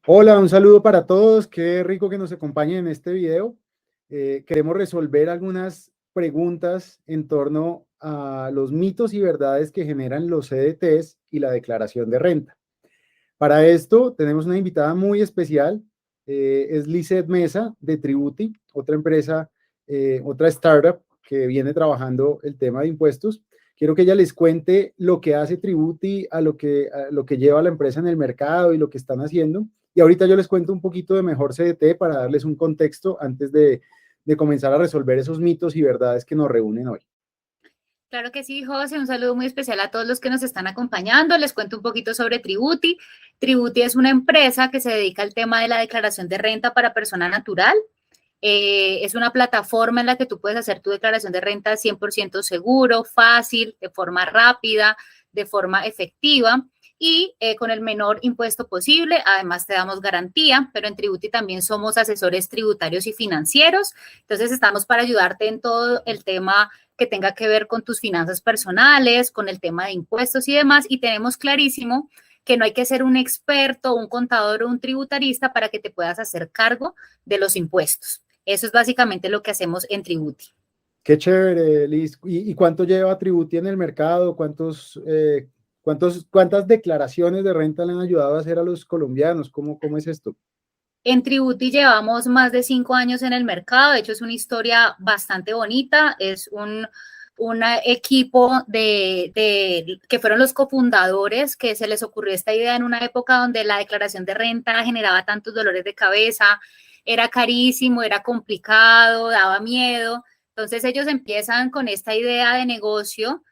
Hola, un saludo para todos. Qué rico que nos acompañen en este video. Queremos resolver algunas preguntas en torno a los mitos y verdades que generan los CDTs y la declaración de renta. Para esto tenemos una invitada muy especial, es Lizeth Mesa de Tributi, otra empresa, otra startup que viene trabajando el tema de impuestos. Quiero que ella les cuente lo que hace Tributi, a lo que lleva la empresa en el mercado y lo que están haciendo. Y ahorita yo les cuento un poquito de mejor CDT para darles un contexto antes de comenzar a resolver esos mitos y verdades que nos reúnen hoy. Claro que sí, José. Un saludo muy especial a todos los que nos están acompañando. Les cuento un poquito sobre Tributi. Tributi es una empresa que se dedica al tema de la declaración de renta para persona natural. Es una plataforma en la que tú puedes hacer tu declaración de renta 100% seguro, fácil, de forma rápida, de forma efectiva y con el menor impuesto posible. Además, te damos garantía, pero en Tributi también somos asesores tributarios y financieros. Entonces, estamos para ayudarte en todo el tema que tenga que ver con tus finanzas personales, con el tema de impuestos y demás. Y tenemos clarísimo que no hay que ser un experto, un contador o un tributarista para que te puedas hacer cargo de los impuestos. Eso es básicamente lo que hacemos en Tributi. Qué chévere, Liz. ¿Y cuánto lleva Tributi en el mercado? ¿Cuántas declaraciones de renta le han ayudado a hacer a los colombianos? ¿Cómo es esto? En Tributi llevamos más de 5 años en el mercado. De hecho, es una historia bastante bonita. Es un equipo que fueron los cofundadores que se les ocurrió esta idea en una época donde la declaración de renta generaba tantos dolores de cabeza, era carísimo, era complicado, daba miedo. Entonces ellos empiezan con esta idea de negocio,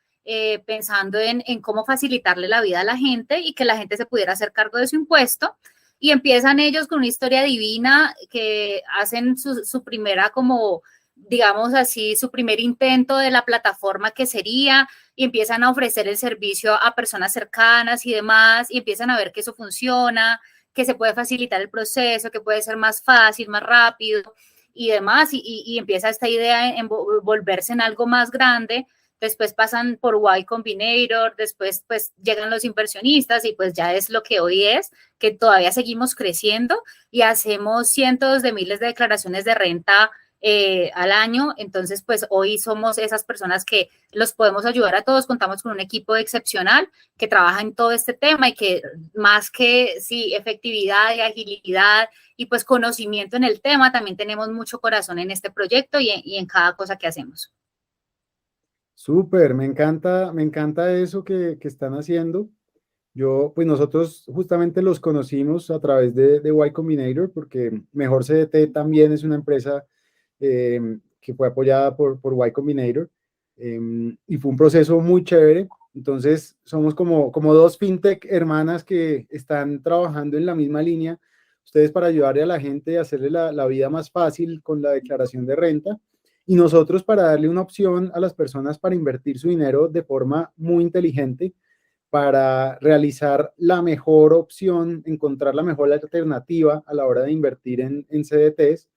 pensando en cómo facilitarle la vida a la gente y que la gente se pudiera hacer cargo de su impuesto. Y empiezan ellos con una historia divina que hacen su primera como, digamos así, su primer intento de la plataforma que sería, y empiezan a ofrecer el servicio a personas cercanas y demás, y empiezan a ver que eso funciona, que se puede facilitar el proceso, que puede ser más fácil, más rápido y demás, y empieza esta idea en volverse en algo más grande. Después pasan por Y Combinator, después pues llegan los inversionistas y pues ya es lo que hoy es, que todavía seguimos creciendo y hacemos cientos de miles de declaraciones de renta al año. Entonces, pues hoy somos esas personas que los podemos ayudar a todos. Contamos con un equipo excepcional que trabaja en todo este tema y que más que sí, efectividad y agilidad y pues conocimiento en el tema, también tenemos mucho corazón en este proyecto y en cada cosa que hacemos. Súper, me encanta eso que están haciendo. Pues nosotros justamente los conocimos a través de Y Combinator, porque Mejor CDT también es una empresa que fue apoyada por Y Combinator, y fue un proceso muy chévere. Entonces, somos como dos fintech hermanas que están trabajando en la misma línea. Ustedes para ayudarle a la gente a hacerle la vida más fácil con la declaración de renta, y nosotros para darle una opción a las personas para invertir su dinero de forma muy inteligente, para realizar la mejor opción, encontrar la mejor alternativa a la hora de invertir en CDTs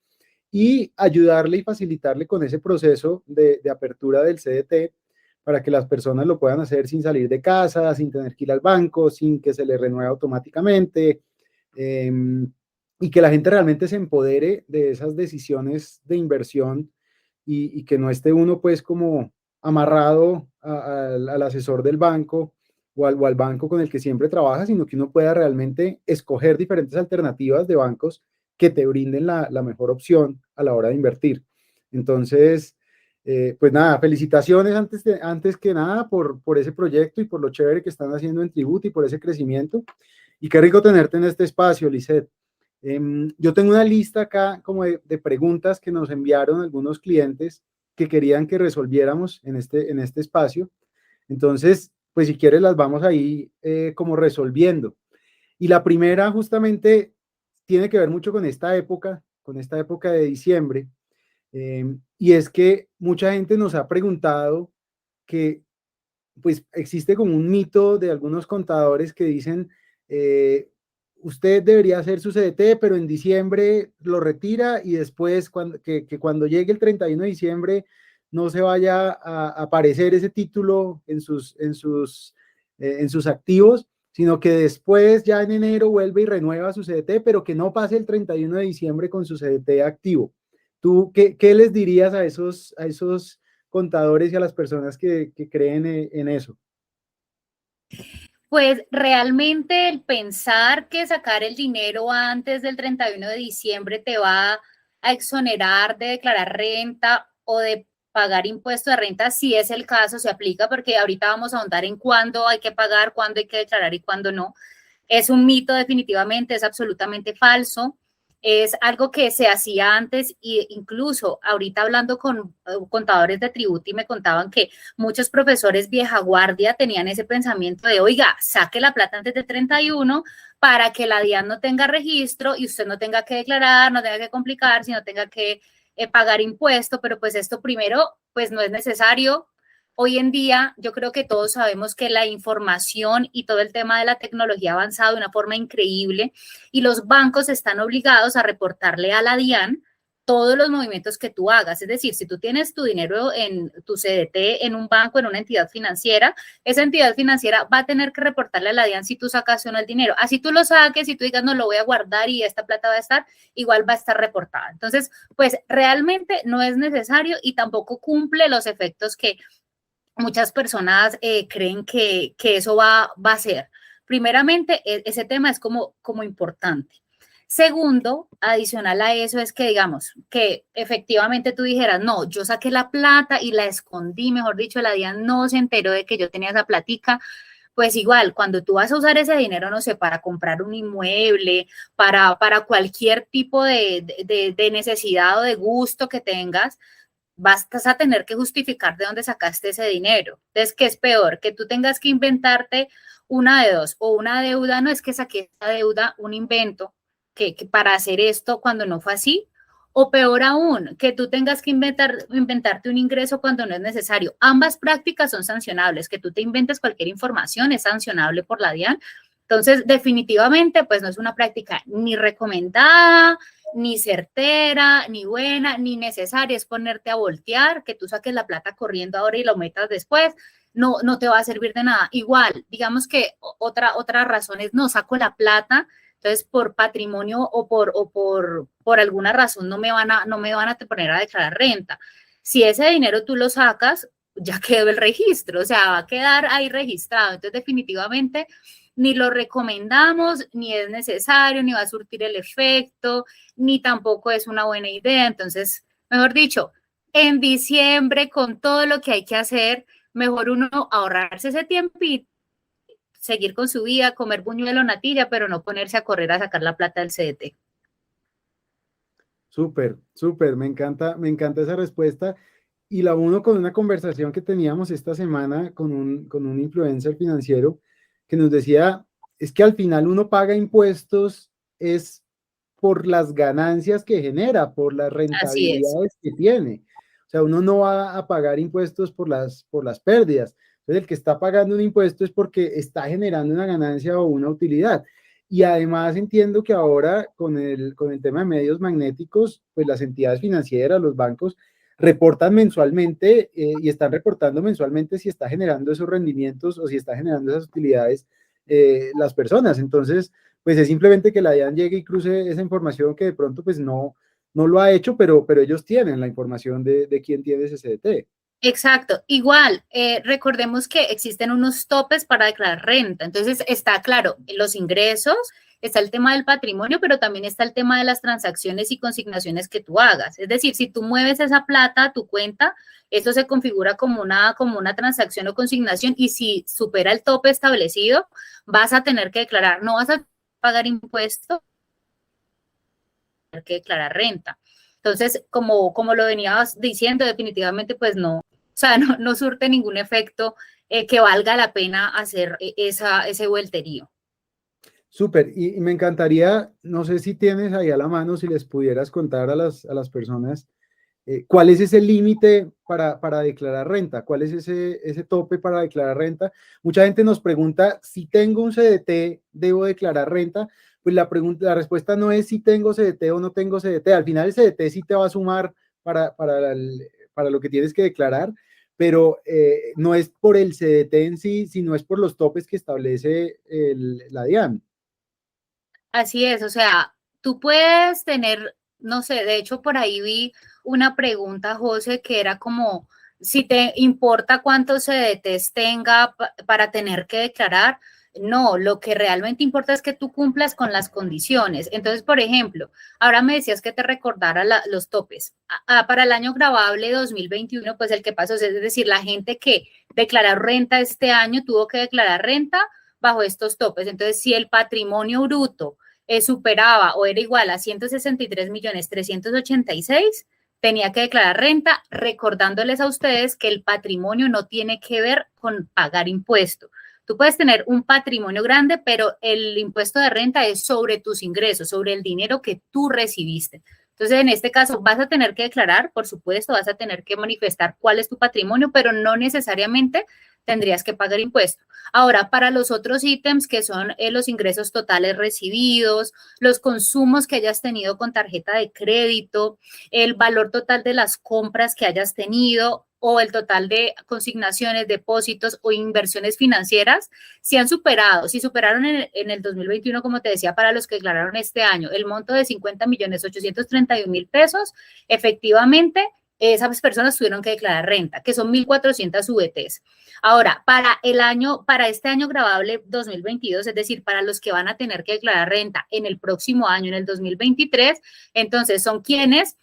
y ayudarle y facilitarle con ese proceso de apertura del CDT para que las personas lo puedan hacer sin salir de casa, sin tener que ir al banco, sin que se le renueve automáticamente, eh, y que la gente realmente se empodere de esas decisiones de inversión, y que no esté uno pues como amarrado al asesor del banco o al banco con el que siempre trabaja, sino que uno pueda realmente escoger diferentes alternativas de bancos que te brinden la mejor opción a la hora de invertir. Entonces, pues nada, felicitaciones antes que nada por ese proyecto y por lo chévere que están haciendo en Tributi y por ese crecimiento. Y qué rico tenerte en este espacio, Lisette. Yo tengo una lista acá como de preguntas que nos enviaron algunos clientes que querían que resolviéramos en este espacio. Entonces, pues si quieres las vamos ahí como resolviendo. Y la primera justamente tiene que ver mucho con esta época de diciembre, y es que mucha gente nos ha preguntado que pues existe como un mito de algunos contadores que dicen, eh, usted debería hacer su CDT, pero en diciembre lo retira y después que cuando llegue el 31 de diciembre no se vaya a aparecer ese título en sus activos sino que después ya en enero vuelve y renueva su CDT, pero que no pase el 31 de diciembre con su CDT activo. ¿Tú qué les dirías a esos contadores y a las personas que creen en eso? Pues realmente el pensar que sacar el dinero antes del 31 de diciembre te va a exonerar de declarar renta o de pagar impuesto de renta, si es el caso, se aplica, porque ahorita vamos a ahondar en cuándo hay que pagar, cuándo hay que declarar y cuándo no. Es un mito definitivamente, es absolutamente falso. Es algo que se hacía antes e incluso ahorita hablando con contadores de tributo y me contaban que muchos profesores vieja guardia tenían ese pensamiento de, oiga, saque la plata antes del 31 para que la DIAN no tenga registro y usted no tenga que declarar, no tenga que complicar, sino tenga que pagar impuesto, pero pues esto primero, pues no es necesario. Hoy en día, yo creo que todos sabemos que la información y todo el tema de la tecnología ha avanzado de una forma increíble y los bancos están obligados a reportarle a la DIAN todos los movimientos que tú hagas. Es decir, si tú tienes tu dinero en tu CDT, en un banco, en una entidad financiera, esa entidad financiera va a tener que reportarle a la DIAN si tú sacas o no el dinero. Así tú lo saques, si tú digas, no, lo voy a guardar y esta plata va a estar, igual va a estar reportada. Entonces, pues realmente no es necesario y tampoco cumple los efectos que muchas personas creen que eso va a ser. Primeramente, ese tema es como importante. Segundo, adicional a eso es que digamos que efectivamente tú dijeras, no, yo saqué la plata y la escondí, mejor dicho, la DIAN no se enteró de que yo tenía esa platica, pues igual, cuando tú vas a usar ese dinero, no sé, para comprar un inmueble, para cualquier tipo de necesidad o de gusto que tengas, vas a tener que justificar de dónde sacaste ese dinero. Entonces, ¿qué es peor? Que tú tengas que inventarte una de dos, o una deuda, no es que saqué esa deuda, un invento, que para hacer esto cuando no fue así, o peor aún, que tú tengas que inventarte un ingreso cuando no es necesario. Ambas prácticas son sancionables, que tú te inventes cualquier información es sancionable por la DIAN. Entonces, definitivamente, pues no es una práctica ni recomendada, ni certera, ni buena, ni necesaria, es ponerte a voltear, que tú saques la plata corriendo ahora y lo metas después, no te va a servir de nada. Igual, digamos que otra razón es, no, saco la plata, entonces por patrimonio por alguna razón no me van a poner a declarar renta. Si ese dinero tú lo sacas, ya quedó el registro, o sea, va a quedar ahí registrado. Entonces, definitivamente, ni lo recomendamos, ni es necesario, ni va a surtir el efecto, ni tampoco es una buena idea. Entonces, mejor dicho, en diciembre, con todo lo que hay que hacer, mejor uno ahorrarse ese tiempito, seguir con su vida, comer buñuelo, natilla, pero no ponerse a correr a sacar la plata del CDT. Súper, súper, me encanta esa respuesta. Y la uno con una conversación que teníamos esta semana con un influencer financiero que nos decía, es que al final uno paga impuestos es por las ganancias que genera, por las Así es. rentabilidades que tiene. O sea, uno no va a pagar impuestos por las pérdidas. Entonces, el que está pagando un impuesto es porque está generando una ganancia o una utilidad. Y además entiendo que ahora con el tema de medios magnéticos, pues las entidades financieras, los bancos, reportan mensualmente y están reportando mensualmente si está generando esos rendimientos o si está generando esas utilidades las personas. Entonces, pues es simplemente que la DIAN llegue y cruce esa información que de pronto pues no lo ha hecho, pero ellos tienen la información de quién tiene ese CDT. Exacto. Igual, recordemos que existen unos topes para declarar renta. Entonces, está claro, los ingresos, está el tema del patrimonio, pero también está el tema de las transacciones y consignaciones que tú hagas. Es decir, si tú mueves esa plata a tu cuenta, esto se configura como una transacción o consignación y si supera el tope establecido, vas a tener que declarar, no vas a pagar impuestos, tener que declarar renta. Entonces, como lo venías diciendo, definitivamente, pues no, o sea, no surte ningún efecto que valga la pena hacer ese vuelterío. Súper, y me encantaría, no sé si tienes ahí a la mano, si les pudieras contar a las personas cuál es ese límite para declarar renta, cuál es ese tope para declarar renta. Mucha gente nos pregunta, si tengo un CDT, ¿debo declarar renta? Pues la respuesta no es si tengo CDT o no tengo CDT. Al final el CDT sí te va a sumar para lo que tienes que declarar, pero no es por el CDT en sí, sino es por los topes que establece la DIAN. Así es, o sea, tú puedes tener, no sé, de hecho por ahí vi una pregunta, José, que era como si te importa cuántos CDTs tenga para tener que declarar. No, lo que realmente importa es que tú cumplas con las condiciones. Entonces, por ejemplo, ahora me decías que te recordara los topes. Para el año grabable 2021, pues el que pasó, es decir, la gente que declaró renta este año tuvo que declarar renta bajo estos topes. Entonces, si el patrimonio bruto superaba o era igual a 163.386.000, tenía que declarar renta, recordándoles a ustedes que el patrimonio no tiene que ver con pagar impuesto. Tú puedes tener un patrimonio grande, pero el impuesto de renta es sobre tus ingresos, sobre el dinero que tú recibiste. Entonces, en este caso, vas a tener que declarar, por supuesto, vas a tener que manifestar cuál es tu patrimonio, pero no necesariamente tendrías que pagar impuesto. Ahora, para los otros ítems que son los ingresos totales recibidos, los consumos que hayas tenido con tarjeta de crédito, el valor total de las compras que hayas tenido o el total de consignaciones, depósitos o inversiones financieras, si han superado, si superaron en el 2021, como te decía, para los que declararon este año, el monto de 50.831.000 pesos, efectivamente, esas personas tuvieron que declarar renta, que son 1.400 VTs. Ahora, para este año grabable 2022, es decir, para los que van a tener que declarar renta en el próximo año, en el 2023, entonces son quienes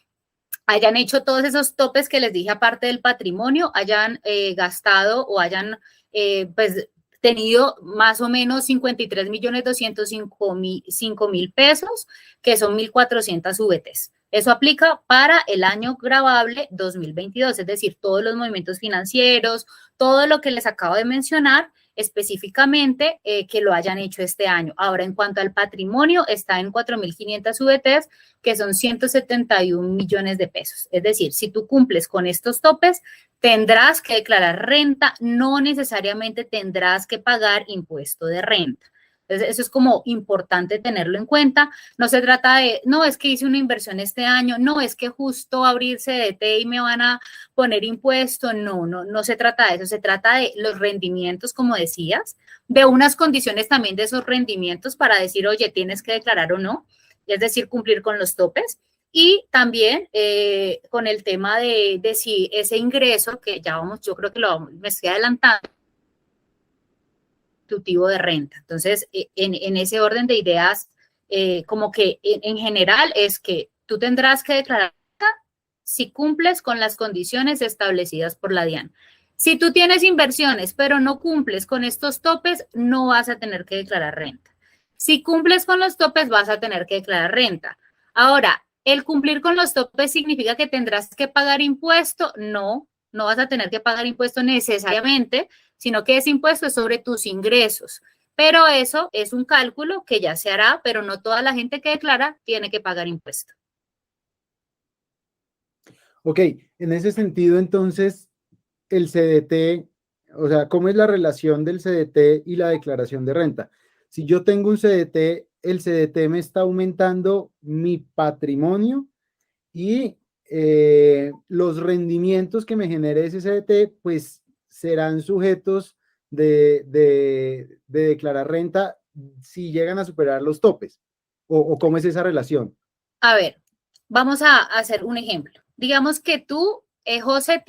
hayan hecho todos esos topes que les dije aparte del patrimonio, hayan gastado o hayan pues tenido más o menos 53.205.000 pesos, que son 1.400 VTs. Eso aplica para el año grabable 2022, es decir, todos los movimientos financieros, todo lo que les acabo de mencionar, específicamente que lo hayan hecho este año. Ahora, en cuanto al patrimonio, está en 4.500 VTs, que son 171 millones de pesos. Es decir, si tú cumples con estos topes, tendrás que declarar renta, no necesariamente tendrás que pagar impuesto de renta. Entonces, eso es como importante tenerlo en cuenta. No se trata de, no, es que hice una inversión este año, no, es que justo abrir CDT y me van a poner impuesto. No se trata de eso. Se trata de los rendimientos, como decías, de unas condiciones también de esos rendimientos para decir, oye, tienes que declarar o no, es decir, cumplir con los topes. Y también con el tema de si ese ingreso, que ya vamos, yo creo que me estoy adelantando, de renta. Entonces, en ese orden de ideas, como que en general es que tú tendrás que declarar si cumples con las condiciones establecidas por la DIAN. Si tú tienes inversiones, pero no cumples con estos topes, no vas a tener que declarar renta. Si cumples con los topes, vas a tener que declarar renta. Ahora, ¿el cumplir con los topes significa que tendrás que pagar impuesto? No vas a tener que pagar impuesto necesariamente, sino que ese impuesto es sobre tus ingresos. Pero eso es un cálculo que ya se hará, pero no toda la gente que declara tiene que pagar impuesto. Ok, en ese sentido, entonces, el CDT, o sea, ¿cómo es la relación del CDT y la declaración de renta? Si yo tengo un CDT, el CDT me está aumentando mi patrimonio y los rendimientos que me genere ese CDT, pues serán sujetos de declarar renta si llegan a superar los topes. ¿O cómo es esa relación? A ver, vamos a hacer un ejemplo. Digamos que tú, José,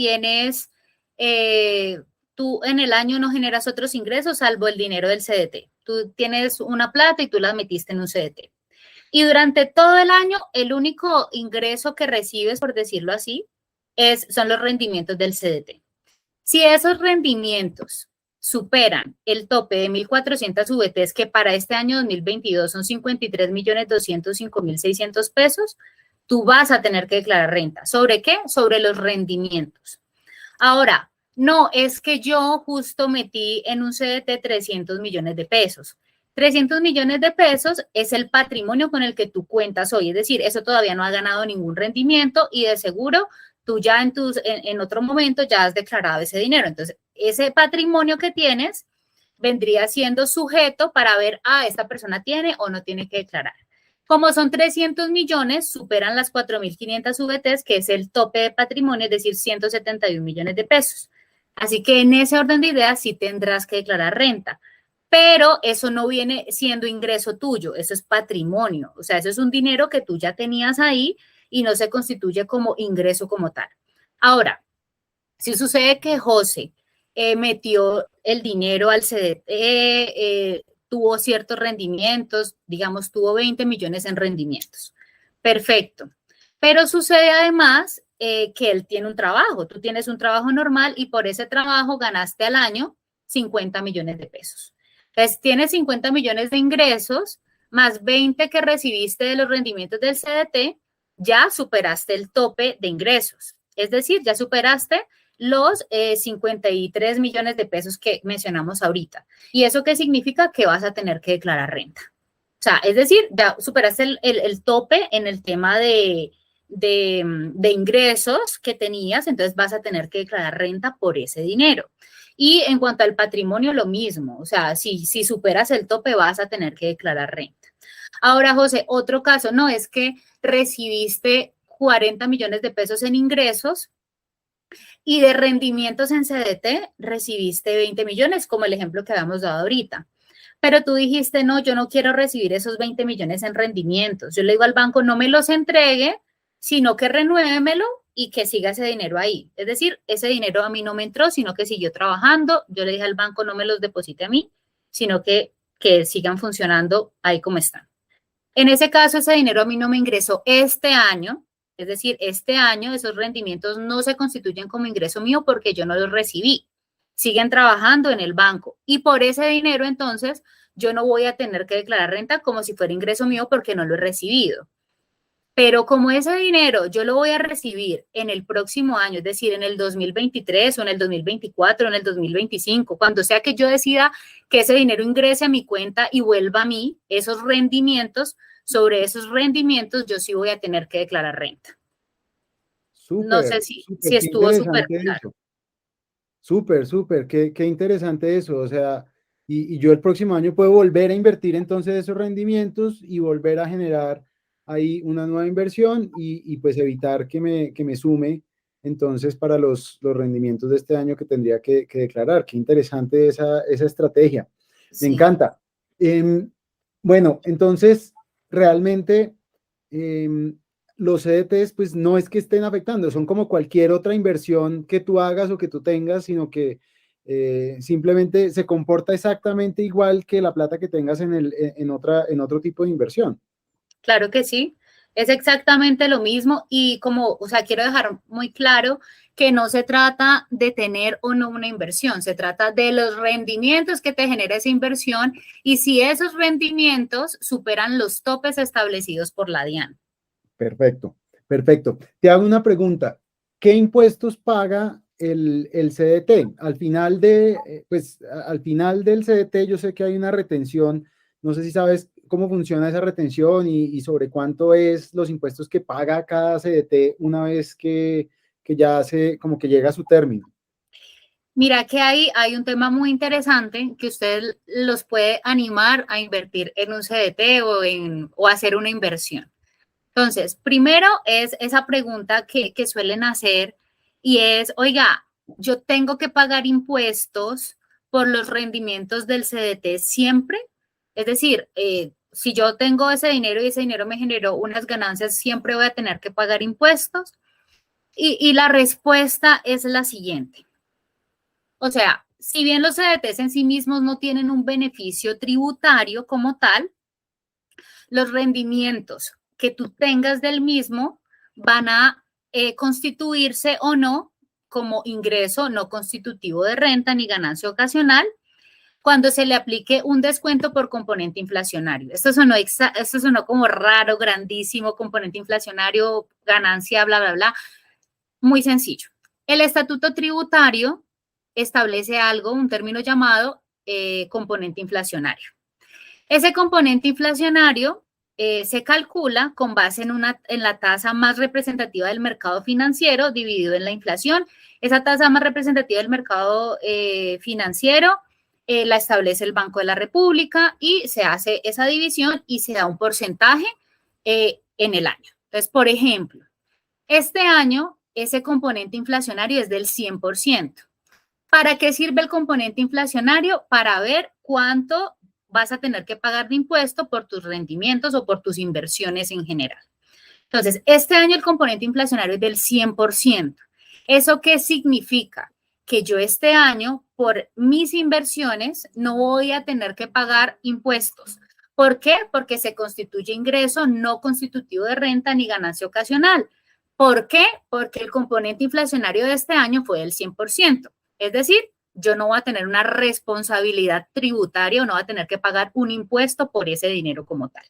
tú en el año no generas otros ingresos salvo el dinero del CDT. Tú tienes una plata y tú la metiste en un CDT. Y durante todo el año, el único ingreso que recibes, por decirlo así, son los rendimientos del CDT. Si esos rendimientos superan el tope de 1.400 VTs, que para este año 2022 son 53.205.600 pesos, tú vas a tener que declarar renta. ¿Sobre qué? Sobre los rendimientos. Ahora, no, es que yo justo metí en un CDT 300 millones de pesos. 300 millones de pesos es el patrimonio con el que tú cuentas hoy, es decir, eso todavía no ha ganado ningún rendimiento y de seguro tú ya en otro momento ya has declarado ese dinero. Entonces, ese patrimonio que tienes vendría siendo sujeto para ver, esta persona tiene o no tiene que declarar. Como son 300 millones, superan las 4.500 VTs, que es el tope de patrimonio, es decir, 171 millones de pesos. Así que en ese orden de ideas sí tendrás que declarar renta, pero eso no viene siendo ingreso tuyo, eso es patrimonio, o sea, eso es un dinero que tú ya tenías ahí y no se constituye como ingreso como tal. Ahora, si sucede que José metió el dinero al CDT, tuvo ciertos rendimientos, digamos, tuvo 20 millones en rendimientos. Perfecto. Pero sucede además que él tiene un trabajo, tú tienes un trabajo normal y por ese trabajo ganaste al año 50 millones de pesos. Entonces, tienes 50 millones de ingresos más 20 que recibiste de los rendimientos del CDT, ya superaste el tope de ingresos. Es decir, ya superaste los 53 millones de pesos que mencionamos ahorita. ¿Y eso qué significa? Que vas a tener que declarar renta. O sea, es decir, ya superaste el tope en el tema de ingresos que tenías, entonces vas a tener que declarar renta por ese dinero. Y en cuanto al patrimonio, lo mismo. O sea, si superas el tope, vas a tener que declarar renta. Ahora, José, otro caso, no es que recibiste 40 millones de pesos en ingresos y de rendimientos en CDT recibiste 20 millones, como el ejemplo que habíamos dado ahorita. Pero tú dijiste, no, yo no quiero recibir esos 20 millones en rendimientos. Yo le digo al banco, no me los entregue, sino que renuévemelo y que siga ese dinero ahí. Es decir, ese dinero a mí no me entró, sino que siguió trabajando. Yo le dije al banco, no me los deposite a mí, sino que sigan funcionando ahí como están. En ese caso, ese dinero a mí no me ingresó este año, es decir, este año esos rendimientos no se constituyen como ingreso mío porque yo no los recibí. Siguen trabajando en el banco y por ese dinero entonces yo no voy a tener que declarar renta como si fuera ingreso mío porque no lo he recibido. Pero como ese dinero yo lo voy a recibir en el próximo año, es decir, en el 2023 o en el 2024 o en el 2025, cuando sea que yo decida que ese dinero ingrese a mi cuenta y vuelva a mí, esos rendimientos, sobre esos rendimientos yo sí voy a tener que declarar renta. No sé Súper, si súper, qué estuvo súper interesante claro. eso. Súper, súper, qué interesante eso. O sea, y yo el próximo año puedo volver a invertir entonces esos rendimientos y volver a generar ahí una nueva inversión y pues evitar que me sume entonces para los rendimientos de este año que tendría que declarar. Qué interesante esa estrategia. Me Sí. encanta. Bueno, entonces realmente em, los CDTs, pues no es que estén afectando, son como cualquier otra inversión que tú hagas o que tú tengas, sino que simplemente se comporta exactamente igual que la plata que tengas en otro tipo de inversión. Claro que sí, es exactamente lo mismo y como, o sea, quiero dejar muy claro que no se trata de tener o no una inversión, se trata de los rendimientos que te genera esa inversión y si esos rendimientos superan los topes establecidos por la DIAN. Perfecto, perfecto. Te hago una pregunta. ¿Qué impuestos paga el CDT? Al final al final del CDT yo sé que hay una retención. No sé si sabes cómo funciona esa retención y sobre cuánto es los impuestos que paga cada CDT una vez que ya como que llega a su término. Mira que hay un tema muy interesante que usted los puede animar a invertir en un CDT o hacer una inversión. Entonces, primero es esa pregunta que suelen hacer y es, oiga, yo tengo que pagar impuestos por los rendimientos del CDT siempre. Es decir, si yo tengo ese dinero y ese dinero me generó unas ganancias, siempre voy a tener que pagar impuestos. Y la respuesta es la siguiente. O sea, si bien los CDTs en sí mismos no tienen un beneficio tributario como tal, los rendimientos que tú tengas del mismo van a constituirse o no como ingreso no constitutivo de renta ni ganancia ocasional cuando se le aplique un descuento por componente inflacionario. Esto sonó como raro, grandísimo, componente inflacionario, ganancia, bla, bla, bla. Muy sencillo. El estatuto tributario establece algo, un término llamado componente inflacionario. Ese componente inflacionario se calcula con base en la tasa más representativa del mercado financiero dividido en la inflación. Esa tasa más representativa del mercado financiero la establece el Banco de la República y se hace esa división y se da un porcentaje en el año. Entonces, por ejemplo, este año ese componente inflacionario es del 100%. ¿Para qué sirve el componente inflacionario? Para ver cuánto vas a tener que pagar de impuesto por tus rendimientos o por tus inversiones en general. Entonces, este año el componente inflacionario es del 100%. ¿Eso qué significa? Que yo este año, por mis inversiones, no voy a tener que pagar impuestos. ¿Por qué? Porque se constituye ingreso no constitutivo de renta ni ganancia ocasional. ¿Por qué? Porque el componente inflacionario de este año fue del 100%. Es decir, yo no voy a tener una responsabilidad tributaria o no voy a tener que pagar un impuesto por ese dinero como tal.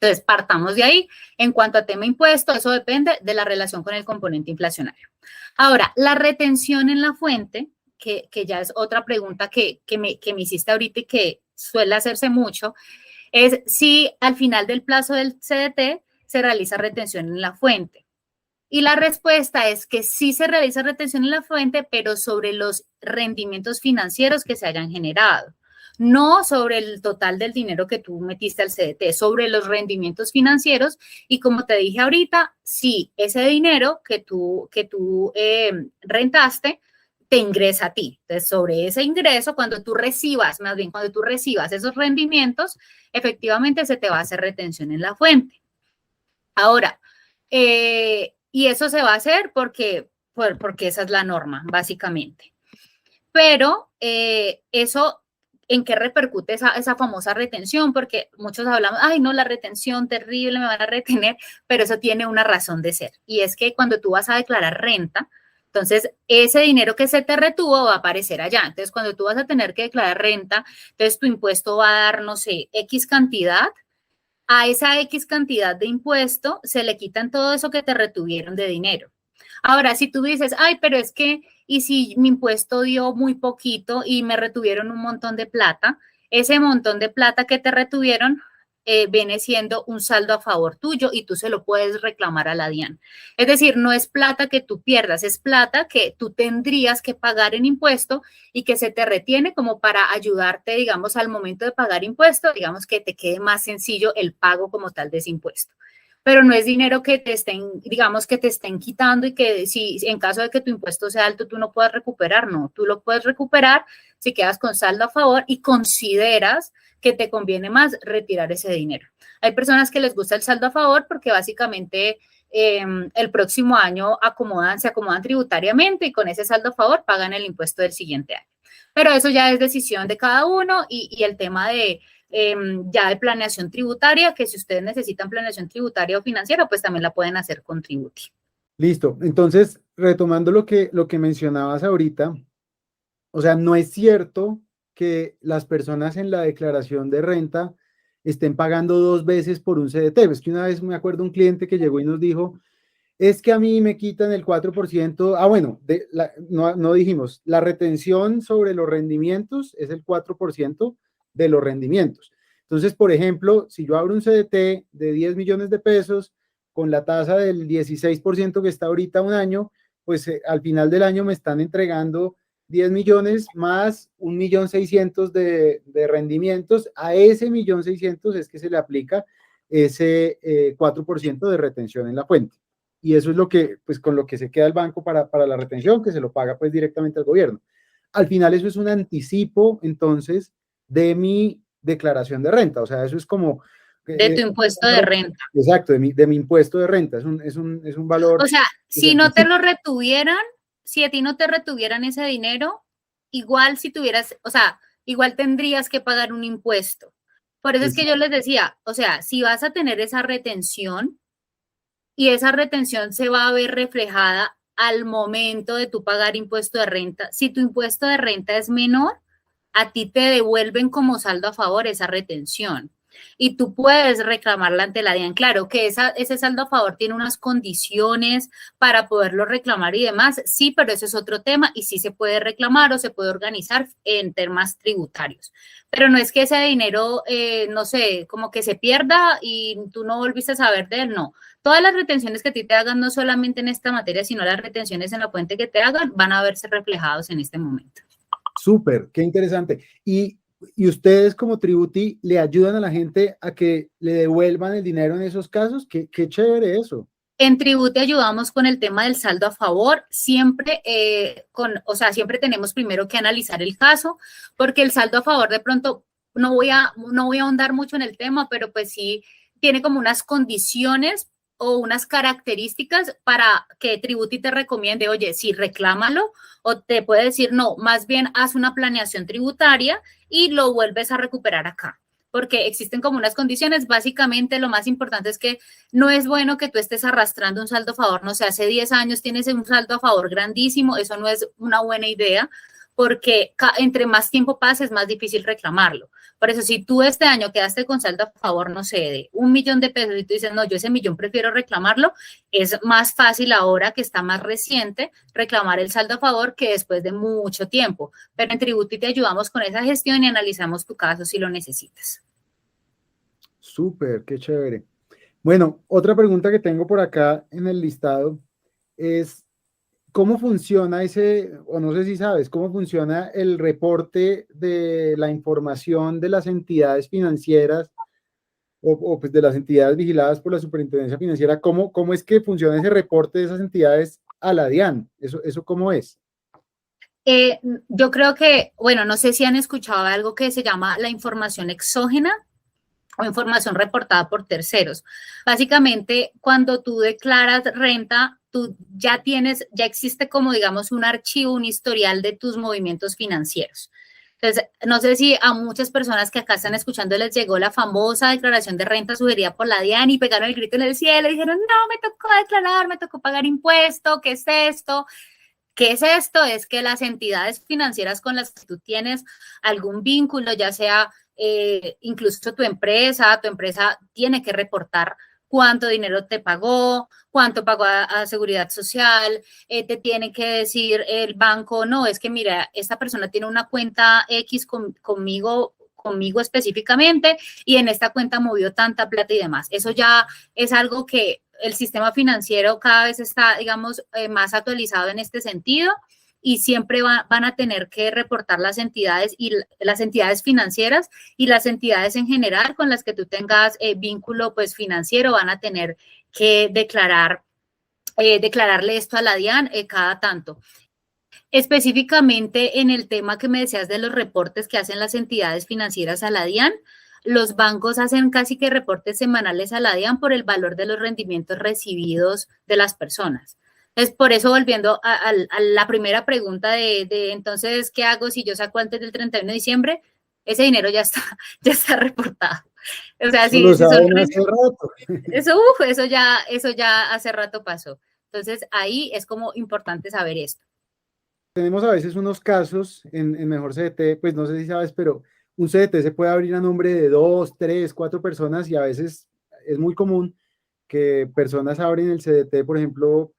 Entonces, partamos de ahí. En cuanto a tema impuesto, eso depende de la relación con el componente inflacionario. Ahora, la retención en la fuente, que ya es otra pregunta que me hiciste ahorita y que suele hacerse mucho, es si al final del plazo del CDT se realiza retención en la fuente. Y la respuesta es que sí se realiza retención en la fuente, pero sobre los rendimientos financieros que se hayan generado. No sobre el total del dinero que tú metiste al CDT, sobre los rendimientos financieros. Y como te dije ahorita, sí, ese dinero que tú rentaste te ingresa a ti. Entonces, sobre ese ingreso, cuando tú recibas, más bien cuando tú recibas esos rendimientos, efectivamente se te va a hacer retención en la fuente. Ahora, y eso se va a hacer porque esa es la norma, básicamente. Pero eso, ¿en qué repercute esa famosa retención? Porque muchos hablamos, ay, no, la retención, terrible, me van a retener, pero eso tiene una razón de ser. Y es que cuando tú vas a declarar renta, entonces ese dinero que se te retuvo va a aparecer allá. Entonces, cuando tú vas a tener que declarar renta, entonces tu impuesto va a dar, no sé, X cantidad. A esa X cantidad de impuesto se le quitan todo eso que te retuvieron de dinero. Ahora, si tú dices, ay, pero es que, y si mi impuesto dio muy poquito y me retuvieron un montón de plata, ese montón de plata que te retuvieron viene siendo un saldo a favor tuyo y tú se lo puedes reclamar a la DIAN. Es decir, no es plata que tú pierdas, es plata que tú tendrías que pagar en impuesto y que se te retiene como para ayudarte, digamos, al momento de pagar impuesto, digamos que te quede más sencillo el pago como tal de ese impuesto. Pero no es dinero que te estén, digamos, que te estén quitando y que si en caso de que tu impuesto sea alto, tú no puedas recuperar, no, tú lo puedes recuperar si quedas con saldo a favor y consideras que te conviene más retirar ese dinero. Hay personas que les gusta el saldo a favor porque básicamente el próximo año se acomodan tributariamente y con ese saldo a favor pagan el impuesto del siguiente año. Pero eso ya es decisión de cada uno y el tema de ya de planeación tributaria, que si ustedes necesitan planeación tributaria o financiera, pues también la pueden hacer con Tributi. Listo. Entonces, retomando lo que mencionabas ahorita, o sea, no es cierto que las personas en la declaración de renta estén pagando dos veces por un CDT. Es que una vez me acuerdo un cliente que llegó y nos dijo, es que a mí me quitan el 4%. Ah, bueno, no dijimos, la retención sobre los rendimientos es el 4% de los rendimientos. Entonces, por ejemplo, si yo abro un CDT de 10 millones de pesos con la tasa del 16% que está ahorita un año, pues al final del año me están entregando 10 millones más 1.600.000 de rendimientos. A ese 1.600.000 es que se le aplica ese 4% de retención en la fuente. Y eso es lo que, pues con lo que se queda el banco para la retención, que se lo paga pues directamente al gobierno. Al final eso es un anticipo, entonces, de mi declaración de renta. O sea, eso es como... De tu impuesto de renta. Exacto, de mi impuesto de renta. Es un valor... O sea, si no te lo retuvieran, si a ti no te retuvieran ese dinero, igual si tuvieras, o sea, igual tendrías que pagar un impuesto. Por eso es que yo les decía, o sea, si vas a tener esa retención y esa retención se va a ver reflejada al momento de tu pagar impuesto de renta, si tu impuesto de renta es menor, a ti te devuelven como saldo a favor esa retención. Y tú puedes reclamarla ante la DIAN. Claro que ese saldo a favor tiene unas condiciones para poderlo reclamar y demás, sí, pero ese es otro tema y sí se puede reclamar o se puede organizar en temas tributarios. Pero no es que ese dinero, no sé, como que se pierda y tú no volviste a saber de él, no. Todas las retenciones que a ti te hagan, no solamente en esta materia, sino las retenciones en la fuente que te hagan, van a verse reflejados en este momento. Súper, qué interesante. Y ustedes como Tributi le ayudan a la gente a que le devuelvan el dinero en esos casos. Qué chévere eso. En Tribu te ayudamos con el tema del saldo a favor, siempre, siempre tenemos primero que analizar el caso, porque el saldo a favor de pronto, no voy a ahondar mucho en el tema, pero pues sí tiene como unas condiciones o unas características para que Tributi te recomiende, oye, sí, reclámalo, o te puede decir, no, más bien haz una planeación tributaria y lo vuelves a recuperar acá, porque existen como unas condiciones. Básicamente lo más importante es que no es bueno que tú estés arrastrando un saldo a favor, no sé, hace 10 años tienes un saldo a favor grandísimo, eso no es una buena idea, porque entre más tiempo pase es más difícil reclamarlo. Por eso, si tú este año quedaste con saldo a favor, no sé, de 1.000.000 de pesos y tú dices, no, yo ese millón prefiero reclamarlo, es más fácil ahora que está más reciente reclamar el saldo a favor que después de mucho tiempo. Pero en Tributi te ayudamos con esa gestión y analizamos tu caso si lo necesitas. Súper, qué chévere. Bueno, otra pregunta que tengo por acá en el listado es, ¿cómo funciona ese, o no sé si sabes, cómo funciona el reporte de la información de las entidades financieras pues de las entidades vigiladas por la Superintendencia Financiera? ¿Cómo es que funciona ese reporte de esas entidades a la DIAN? ¿Eso cómo es? Yo creo que, bueno, no sé si han escuchado algo que se llama la información exógena o información reportada por terceros. Básicamente, cuando tú declaras renta, tú ya existe como, digamos, un archivo, un historial de tus movimientos financieros. Entonces, no sé si a muchas personas que acá están escuchando les llegó la famosa declaración de renta sugerida por la DIAN y pegaron el grito en el cielo y dijeron, no, me tocó declarar, me tocó pagar impuesto, ¿qué es esto? ¿Qué es esto? Es que las entidades financieras con las que tú tienes algún vínculo, ya sea incluso tu empresa tiene que reportar cuánto dinero te pagó, cuánto pagó a Seguridad Social, te tiene que decir el banco, no, es que mira, esta persona tiene una cuenta X conmigo específicamente y en esta cuenta movió tanta plata y demás. Eso ya es algo que el sistema financiero cada vez está, digamos, más actualizado en este sentido y siempre van a tener que reportar las entidades y las entidades financieras y las entidades en general con las que tú tengas vínculo pues financiero van a tener que declararle esto a la DIAN cada tanto. Específicamente en el tema que me decías de los reportes que hacen las entidades financieras a la DIAN, los bancos hacen casi que reportes semanales a la DIAN por el valor de los rendimientos recibidos de las personas. Es por eso, volviendo a la primera pregunta de entonces, ¿qué hago si yo saco antes del 31 de diciembre? Ese dinero ya está reportado. O sea, Eso lo si son saben hace rato. eso ya hace rato pasó. Entonces, ahí es como importante saber esto. Tenemos a veces unos casos en Mejor CDT, pues no sé si sabes, pero un CDT se puede abrir a nombre de 2, 3, 4 personas y a veces es muy común que personas abren el CDT, por ejemplo,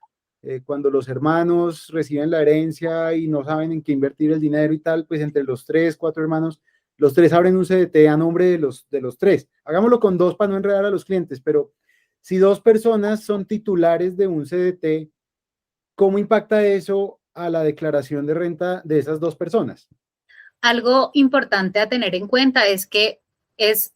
cuando los hermanos reciben la herencia y no saben en qué invertir el dinero y tal, pues entre los 3, 4 hermanos, los tres abren un CDT a nombre de los tres. Hagámoslo con dos para no enredar a los clientes, pero si 2 personas son titulares de un CDT, ¿cómo impacta eso a la declaración de renta de esas 2 personas? Algo importante a tener en cuenta es que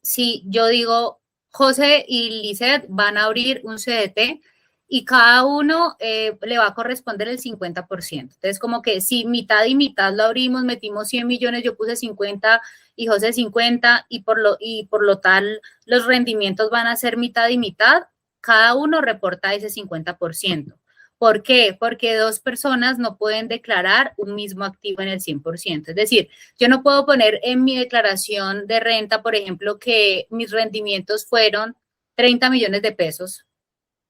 si yo digo José y Lisette van a abrir un CDT y cada uno le va a corresponder el 50%. Entonces, como que si mitad y mitad lo abrimos, metimos 100 millones, yo puse 50 y José 50 y por lo tal los rendimientos van a ser mitad y mitad, cada uno reporta ese 50%. ¿Por qué? Porque 2 personas no pueden declarar un mismo activo en el 100%. Es decir, yo no puedo poner en mi declaración de renta, por ejemplo, que mis rendimientos fueron 30 millones de pesos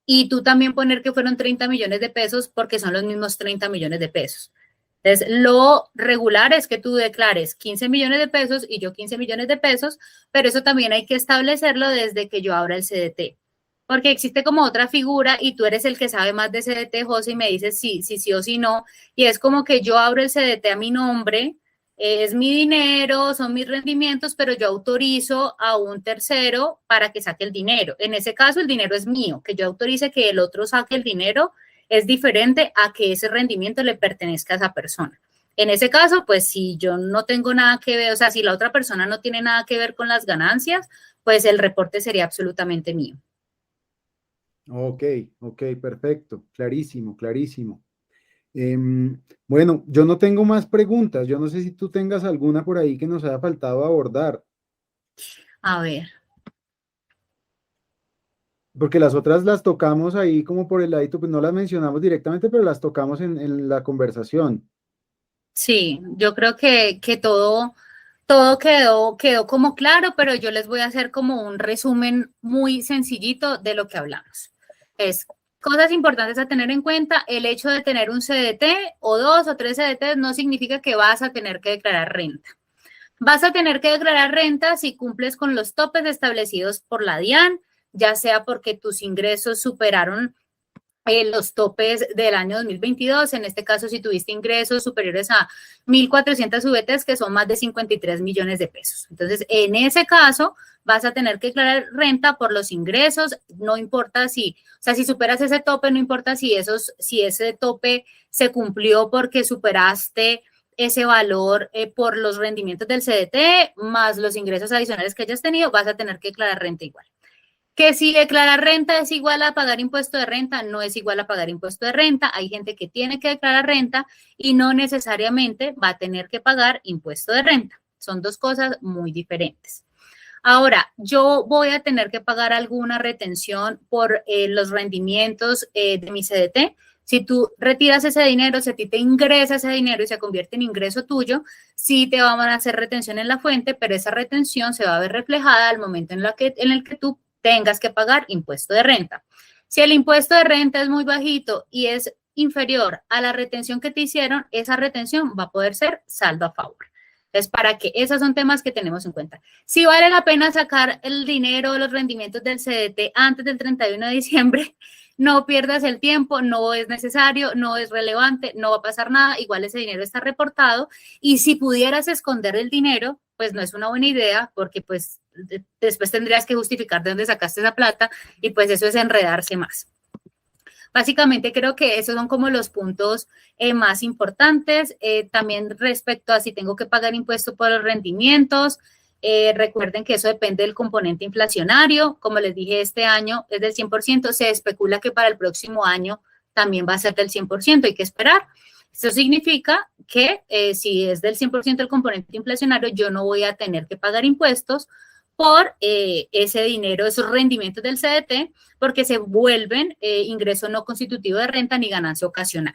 y tú también poner que fueron 30 millones de pesos porque son los mismos 30 millones de pesos. Entonces, lo regular es que tú declares 15 millones de pesos y yo 15 millones de pesos, pero eso también hay que establecerlo desde que yo abra el CDT. Porque existe como otra figura y tú eres el que sabe más de CDT, José, y me dices sí o sí no. Y es como que yo abro el CDT a mi nombre, es mi dinero, son mis rendimientos, pero yo autorizo a un tercero para que saque el dinero. En ese caso, el dinero es mío. Que yo autorice que el otro saque el dinero es diferente a que ese rendimiento le pertenezca a esa persona. En ese caso, pues si yo no tengo nada que ver, o sea, si la otra persona no tiene nada que ver con las ganancias, pues el reporte sería absolutamente mío. Ok, ok, perfecto, clarísimo, clarísimo. Bueno, yo no tengo más preguntas. Yo no sé si tú tengas alguna por ahí que nos haya faltado abordar, A ver, porque las otras las tocamos ahí como por el ladito, pues no las mencionamos directamente, pero las tocamos en la conversación. sí, yo creo que todo quedó como claro, pero yo les voy a hacer como un resumen muy sencillito de lo que hablamos. Es cosas importantes a tener en cuenta. El hecho de tener un CDT o dos o tres CDTs no significa que vas a tener que declarar renta. Vas a tener que declarar renta si cumples con los topes establecidos por la DIAN, ya sea porque tus ingresos superaron los topes del año 2022. En este caso, si tuviste ingresos superiores a 1.400 VTs, que son más de 53 millones de pesos. Entonces, en ese caso, vas a tener que declarar renta por los ingresos, no importa si, o sea, si superas ese tope, no importa si ese tope se cumplió porque superaste ese valor por los rendimientos del CDT, más los ingresos adicionales que hayas tenido, vas a tener que declarar renta igual. Que si declarar renta es igual a pagar impuesto de renta, no es igual a pagar impuesto de renta. Hay gente que tiene que declarar renta y no necesariamente va a tener que pagar impuesto de renta. Son dos cosas muy diferentes. Ahora, yo voy a tener que pagar alguna retención por los rendimientos de mi CDT. Si tú retiras ese dinero, si a ti te ingresa ese dinero y se convierte en ingreso tuyo, sí te van a hacer retención en la fuente, pero esa retención se va a ver reflejada al momento en el que tú tengas que pagar impuesto de renta. Si el impuesto de renta es muy bajito y es inferior a la retención que te hicieron, esa retención va a poder ser saldo a favor. Entonces, para que esos son temas que tenemos en cuenta. Si vale la pena sacar el dinero de los rendimientos del CDT antes del 31 de diciembre, no pierdas el tiempo, no es necesario, no es relevante, no va a pasar nada, igual ese dinero está reportado y si pudieras esconder el dinero, pues no es una buena idea porque pues después tendrías que justificar de dónde sacaste esa plata y pues eso es enredarse más. Básicamente creo que esos son como los puntos más importantes. También respecto a si tengo que pagar impuesto por los rendimientos, recuerden que eso depende del componente inflacionario. Como les dije, este año es del 100%. Se especula que para el próximo año también va a ser del 100%. Hay que esperar. Eso significa que si es del 100% el componente inflacionario, yo no voy a tener que pagar impuestos por ese dinero, esos rendimientos del CDT, porque se vuelven ingreso no constitutivo de renta ni ganancia ocasional.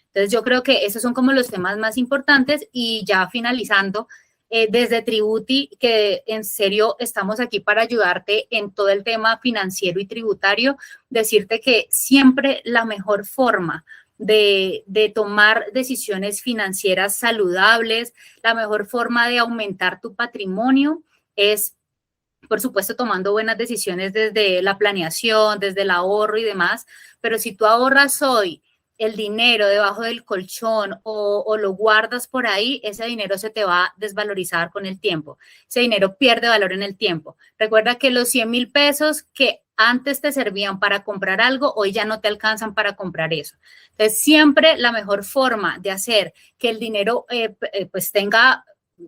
Entonces yo creo que esos son como los temas más importantes y ya finalizando, desde Tributi, que en serio estamos aquí para ayudarte en todo el tema financiero y tributario, decirte que siempre la mejor forma de tomar decisiones financieras saludables, la mejor forma de aumentar tu patrimonio es por supuesto, tomando buenas decisiones desde la planeación, desde el ahorro y demás, pero si tú ahorras hoy el dinero debajo del colchón o lo guardas por ahí, ese dinero se te va a desvalorizar con el tiempo. Ese dinero pierde valor en el tiempo. Recuerda que los 100.000 pesos que antes te servían para comprar algo, hoy ya no te alcanzan para comprar eso. Entonces, siempre la mejor forma de hacer que el dinero pues tenga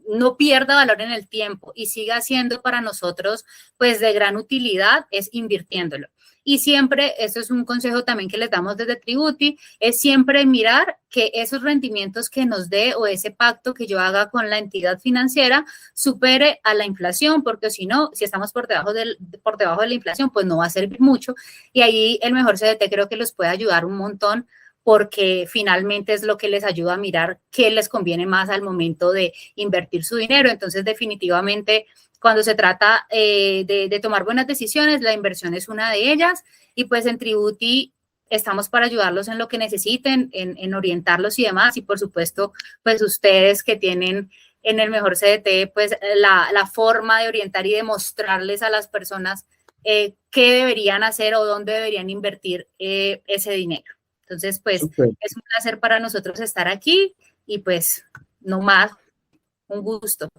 no pierda valor en el tiempo y siga siendo para nosotros pues de gran utilidad es invirtiéndolo. Y siempre, eso es un consejo también que les damos desde Tributi, es siempre mirar que esos rendimientos que nos dé o ese pacto que yo haga con la entidad financiera supere a la inflación, porque si no, si estamos por debajo de la inflación, pues no va a servir mucho. Y ahí el mejor CDT creo que los puede ayudar un montón porque finalmente es lo que les ayuda a mirar qué les conviene más al momento de invertir su dinero. Entonces, definitivamente, cuando se trata de tomar buenas decisiones, la inversión es una de ellas y pues en Tributi estamos para ayudarlos en lo que necesiten, en orientarlos y demás y por supuesto, pues ustedes que tienen en el mejor CDT, pues la forma de orientar y de mostrarles a las personas qué deberían hacer o dónde deberían invertir ese dinero. Entonces, pues Súper. es un placer para nosotros estar aquí y pues no más, un gusto.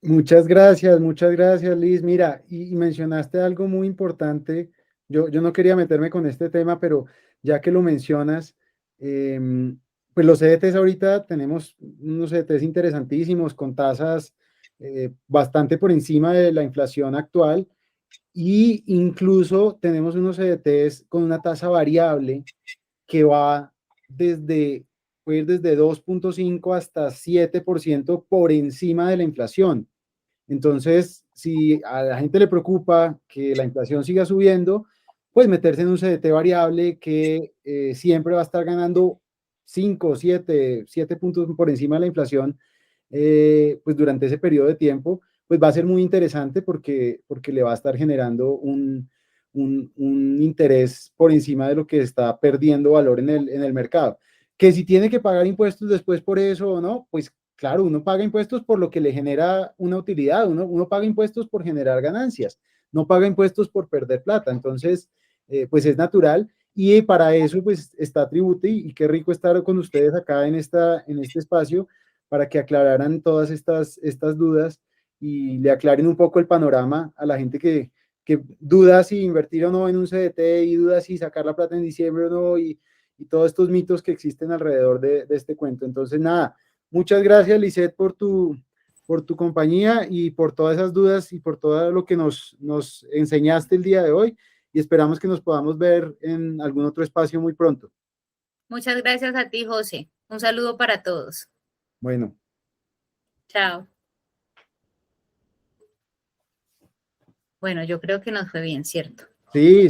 Muchas gracias, Liz. Mira, y mencionaste algo muy importante. Yo no quería meterme con este tema, pero ya que lo mencionas, pues los CDTs ahorita tenemos unos CDTs interesantísimos con tasas bastante por encima de la inflación actual y incluso tenemos unos CDTs con una tasa variable que va puede ir desde 2,5 hasta 7% por encima de la inflación. Entonces, si a la gente le preocupa que la inflación siga subiendo, pues meterse en un CDT variable que siempre va a estar ganando 5, 7 puntos por encima de la inflación, pues durante ese periodo de tiempo, pues va a ser muy interesante porque le va a estar generando un interés por encima de lo que está perdiendo valor en el mercado. Que si tiene que pagar impuestos después por eso o no, pues claro, uno paga impuestos por lo que le genera una utilidad, uno paga impuestos por generar ganancias, no paga impuestos por perder plata. Entonces, pues es natural y para eso pues está Tributi y qué rico estar con ustedes acá en este espacio para que aclararan todas estas dudas y le aclaren un poco el panorama a la gente que duda si invertir o no en un CDT y duda si sacar la plata en diciembre o no y todos estos mitos que existen alrededor de este cuento. Entonces, nada, muchas gracias, Lisette, por tu compañía y por todas esas dudas y por todo lo que nos enseñaste el día de hoy y esperamos que nos podamos ver en algún otro espacio muy pronto. Muchas gracias a ti, José. Un saludo para todos. Bueno. Chao. Bueno, yo creo que nos fue bien, ¿cierto? Sí.